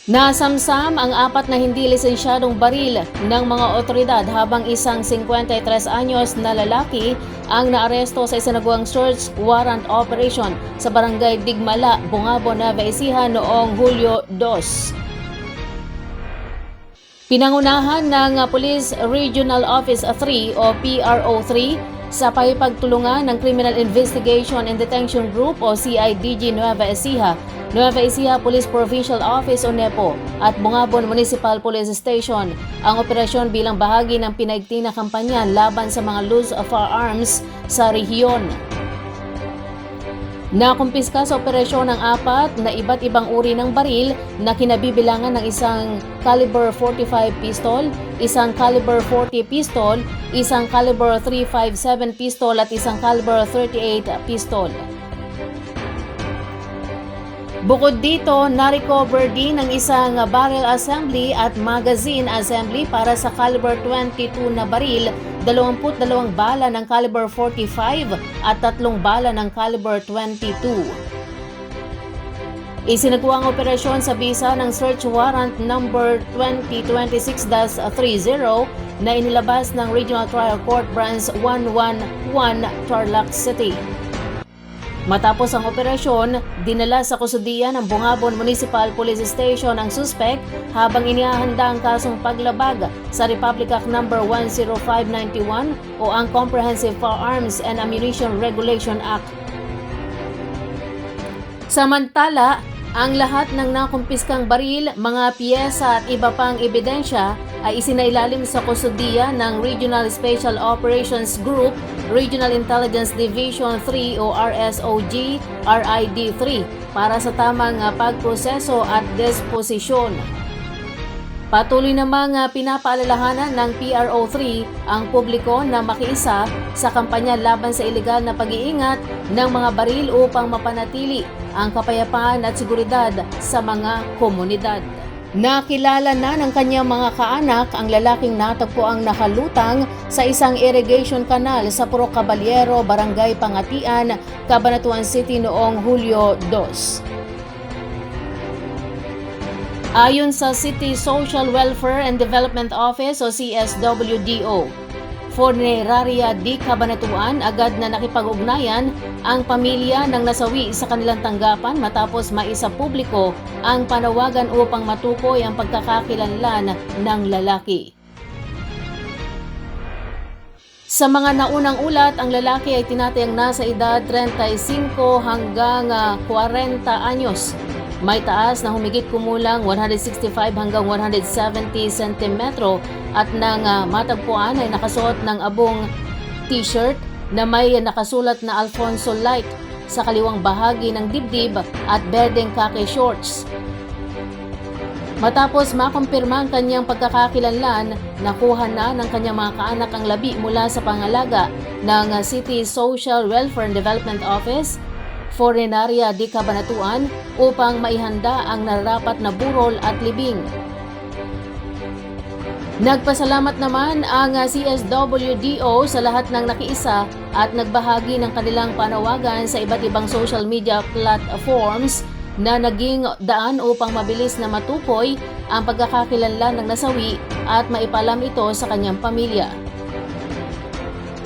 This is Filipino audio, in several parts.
Nasamsam ang 4 na hindi lisensyadong baril ng mga otoridad habang isang 53 anyos na lalaki ang naaresto sa isinagawang search warrant operation sa barangay Digmala, Bungabo, Nueva Ecija noong Hulyo 2. Pinangunahan ng Police Regional Office 3 o PRO3 sa pakikipagtulungan ng Criminal Investigation and Detention Group o CIDG Nueva Ecija, Nueva Ecija Police Provincial Office o NEPO at Bungabon Municipal Police Station ang operasyon bilang bahagi ng pinaigting na kampanya laban sa mga loose firearms sa rehiyon. Nakumpiska sa operasyon ng 4 na iba't ibang uri ng baril na kinabibilangan ng isang caliber 45 pistol, isang caliber 40 pistol, isang caliber 357 pistol at isang caliber 38 pistol. Bukod dito, na-recover din ang isang barrel assembly at magazine assembly para sa caliber 22 na baril, 22 bala ng caliber 45 at 3 bala ng caliber 22. Isinagawa ang operasyon sa bisa ng search warrant number 2026-30 na inilabas ng Regional Trial Court Branch 111 Tarlac City. Matapos ang operasyon, dinala sa kustudiya ng Bungabon Municipal Police Station ang suspect habang inihahanda ang kasong paglabag sa Republic Act No. 10591 o ang Comprehensive Firearms and Ammunition Regulation Act. Samantala, ang lahat ng nakumpiskang baril, mga piyesa at iba pang ebidensya ay isinailalim sa kustudiya ng Regional Special Operations Group, Regional Intelligence Division 3 o RSOG, RID3 para sa tamang pagproseso at disposisyon. Patuloy namang pinapaalalahanan ng PRO3 ang publiko na makiisa sa kampanya laban sa ilegal na pag-iingat ng mga baril upang mapanatili ang kapayapaan at seguridad sa mga komunidad. Nakilala na ng kanyang mga kaanak ang lalaking natagpuang nakalutang sa isang irrigation canal sa Purok Caballero, Barangay Pangatian, Cabanatuan City noong Hulyo 2. Ayon sa City Social Welfare and Development Office o CSWDO, Funeraria di Cabanatuan agad na nakipag-ugnayan ang pamilya ng nasawi sa kanilang tanggapan matapos maisa publiko ang panawagan upang matukoy ang pagkakakilanlan ng lalaki. Sa mga naunang ulat, ang lalaki ay tinatayang nasa edad 35 hanggang 40 anyos. May taas na humigit kumulang 165 hanggang 170 cm at nang matagpuan ay nakasuot ng abong t-shirt na may nakasulat na Alfonso Light sa kaliwang bahagi ng dibdib at berdeng khaki shorts. Matapos makumpirma ang kanyang pagkakakilanlan, nakuha na ng kanyang mga kaanak ang labi mula sa pangalaga ng City Social Welfare and Development Office, Funeraria di Cabanatuan upang maihanda ang nararapat na burol at libing. Nagpasalamat naman ang CSWDO sa lahat ng nakiisa at nagbahagi ng kanilang panawagan sa iba't ibang social media platforms na naging daan upang mabilis na matukoy ang pagkakakilanlan ng nasawi at maipalam ito sa kanyang pamilya.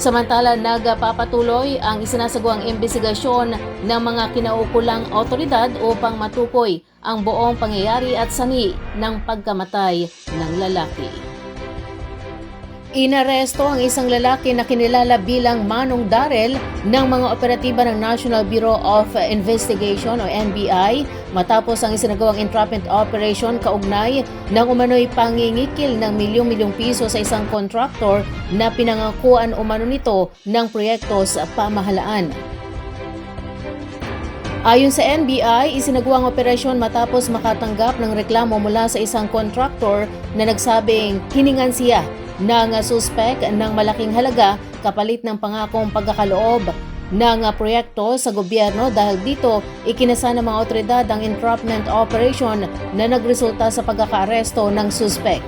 Samantala, nagpapatuloy ang isinasagawang imbestigasyon ng mga kinaukulang otoridad upang matukoy ang buong pangyayari at sanhi ng pagkamatay ng lalaki. Inaresto ang isang lalaki na kinilala bilang Manong Darrel ng mga operatiba ng National Bureau of Investigation o NBI matapos ang isinagawang entrapment operation kaugnay ng umano'y pangingikil ng milyong-milyong piso sa isang contractor na pinangakuan umano nito ng proyekto sa pamahalaan. Ayon sa NBI, isinagawa ang operasyon matapos makatanggap ng reklamo mula sa isang contractor na nagsabing hiningan siya ng suspect ng malaking halaga kapalit ng pangakong pagkakaloob ng proyekto sa gobyerno dahil dito ikinasa ng mga otoridad ang entrapment operation na nagresulta sa pagkakaaresto ng suspect.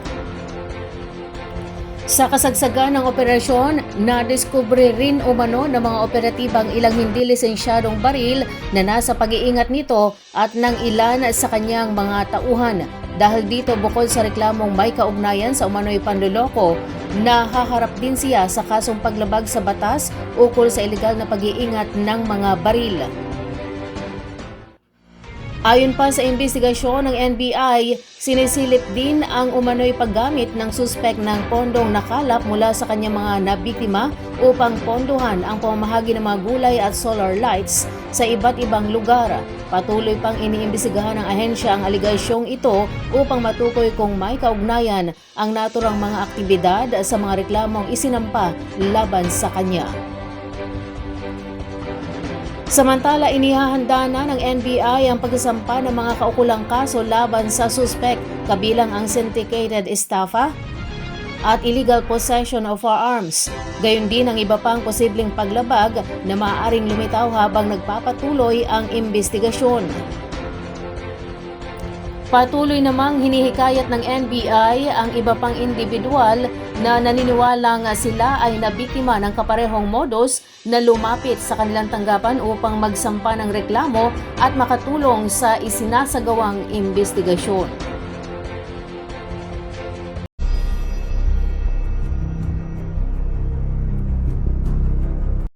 Sa kasagsagan ng operasyon, nadiskubre rin umano ng mga operatibang ilang hindi lisensyadong baril na nasa pag-iingat nito at ng ilan sa kanyang mga tauhan. Dahil dito bukod sa reklamong may kaugnayan sa umano'y panloloko, nahaharap din siya sa kasong paglabag sa batas ukol sa ilegal na pag-iingat ng mga baril. Ayon pa sa investigasyon ng NBI, sinisilip din ang umano'y paggamit ng suspek ng pondong nakalap mula sa kanyang mga nabiktima upang pondohan ang pamamahagi ng mga gulay at solar lights sa iba't ibang lugar. Patuloy pang iniimbestigahan ng ahensya ang aligasyong ito upang matukoy kung may kaugnayan ang naturang mga aktibidad sa mga reklamong isinampa laban sa kanya. Samantala, inihahanda na ng NBI ang pagsasampa ng mga kaukulang kaso laban sa suspek kabilang ang syndicated estafa at illegal possession of firearms. Gayon din ang iba pang posibleng paglabag na maaaring lumitaw habang nagpapatuloy ang investigasyon. Patuloy namang hinihikayat ng NBI ang iba pang individual na naniniwalang sila ay nabiktima ng kaparehong modus na lumapit sa kanilang tanggapan upang magsampa ng reklamo at makatulong sa isinasagawang investigasyon.